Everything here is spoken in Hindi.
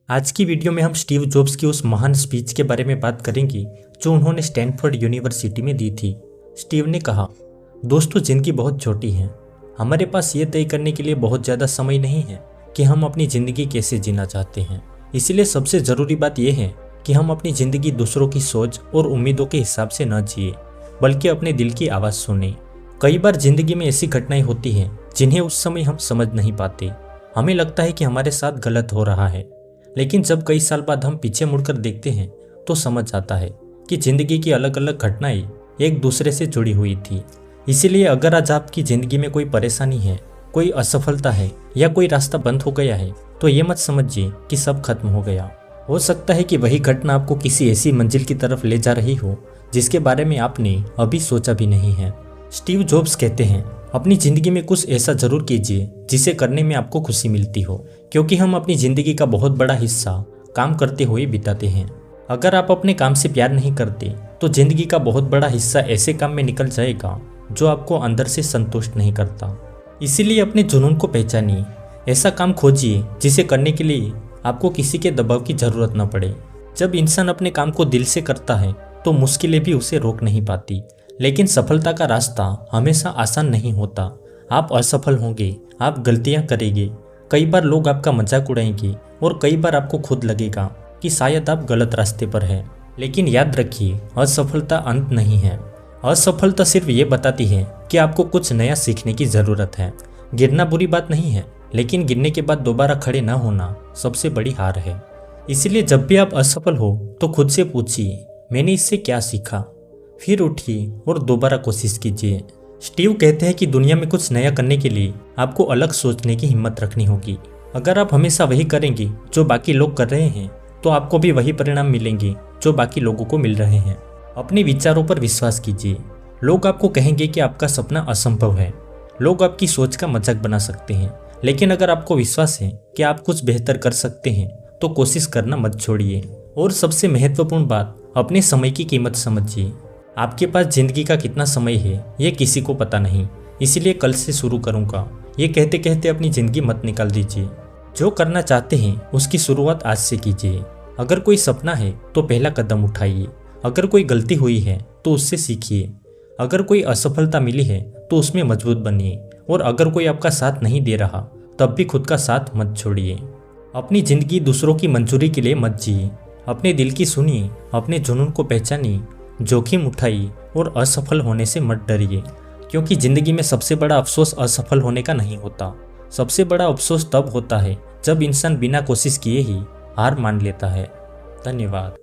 आज की वीडियो में हम स्टीव जॉब्स की उस महान स्पीच के बारे में बात करेंगे जो उन्होंने स्टैनफोर्ड यूनिवर्सिटी में दी थी। स्टीव ने कहा, दोस्तों जिंदगी बहुत छोटी है। हमारे पास ये तय करने के लिए बहुत ज़्यादा समय नहीं है कि हम अपनी ज़िंदगी कैसे जीना चाहते हैं। इसलिए सबसे ज़रूरी बात यह है कि हम अपनी ज़िंदगी दूसरों की सोच और उम्मीदों के हिसाब से न जिए, बल्कि अपने दिल की आवाज़ सुने। कई बार ज़िंदगी में ऐसी घटनाएं होती हैं जिन्हें उस समय हम समझ नहीं पाते। हमें लगता है कि हमारे साथ गलत हो रहा है, लेकिन जब कई साल बाद हम पीछे मुड़कर देखते हैं तो समझ आता है कि ज़िंदगी की अलग अलग घटनाएं एक दूसरे से जुड़ी हुई थी। इसीलिए अगर आज आपकी ज़िंदगी में कोई परेशानी है, कोई असफलता है या कोई रास्ता बंद हो गया है, तो ये मत समझिए कि सब खत्म हो गया। हो सकता है कि वही घटना आपको किसी ऐसी मंजिल की तरफ ले जा रही हो जिसके बारे में आपने अभी सोचा भी नहीं है। स्टीव जॉब्स कहते हैं, अपनी ज़िंदगी में कुछ ऐसा जरूर कीजिए जिसे करने में आपको खुशी मिलती हो, क्योंकि हम अपनी ज़िंदगी का बहुत बड़ा हिस्सा काम करते हुए बिताते हैं। अगर आप अपने काम से प्यार नहीं करते तो ज़िंदगी का बहुत बड़ा हिस्सा ऐसे काम में निकल जाएगा जो आपको अंदर से संतुष्ट नहीं करता। इसीलिए अपने जुनून को पहचानिए। ऐसा काम खोजिए जिसे करने के लिए आपको किसी के दबाव की ज़रूरत न पड़े। जब इंसान अपने काम को दिल से करता है तो मुश्किलें भी उसे रोक नहीं पाती। लेकिन सफलता का रास्ता हमेशा आसान नहीं होता। आप असफल होंगे, आप गलतियां करेंगे, कई बार लोग आपका मजाक उड़ाएंगे और कई बार आपको खुद लगेगा कि शायद आप गलत रास्ते पर हैं। लेकिन याद रखिए, असफलता अंत नहीं है। असफलता सिर्फ ये बताती है कि आपको कुछ नया सीखने की ज़रूरत है। गिरना बुरी बात नहीं है, लेकिन गिरने के बाद दोबारा खड़े न होना सबसे बड़ी हार है। इसलिए जब भी आप असफल हो तो खुद से पूछिए, मैंने इससे क्या सीखा? फिर उठिए और दोबारा कोशिश कीजिए। स्टीव कहते हैं कि दुनिया में कुछ नया करने के लिए आपको अलग सोचने की हिम्मत रखनी होगी। अगर आप हमेशा वही करेंगे जो बाकी लोग कर रहे हैं तो आपको भी वही परिणाम मिलेंगे जो बाकी लोगों को मिल रहे हैं। अपने विचारों पर विश्वास कीजिए। लोग आपको कहेंगे कि आपका सपना असंभव है। लोग आपकी सोच का मजाक बना सकते हैं, लेकिन अगर आपको विश्वास है कि आप कुछ बेहतर कर सकते हैं तो कोशिश करना मत छोड़िए। और सबसे महत्वपूर्ण बात, अपने समय की कीमत समझिए। आपके पास जिंदगी का कितना समय है ये किसी को पता नहीं, इसलिए कल से शुरू करूंगा ये कहते कहते अपनी ज़िंदगी मत निकाल दीजिए। जो करना चाहते हैं उसकी शुरुआत आज से कीजिए। अगर कोई सपना है तो पहला कदम उठाइए। अगर कोई गलती हुई है तो उससे सीखिए। अगर कोई असफलता मिली है तो उसमें मजबूत बनिए। और अगर कोई आपका साथ नहीं दे रहा तब भी खुद का साथ मत छोड़िए। अपनी ज़िंदगी दूसरों की मंजूरी के लिए मत जिए। अपने दिल की सुनिए, अपने जुनून को पहचानिए, जोखिम उठाइए और असफल होने से मत डरिए। क्योंकि ज़िंदगी में सबसे बड़ा अफसोस असफल होने का नहीं होता। सबसे बड़ा अफसोस तब होता है जब इंसान बिना कोशिश किए ही हार मान लेता है। धन्यवाद।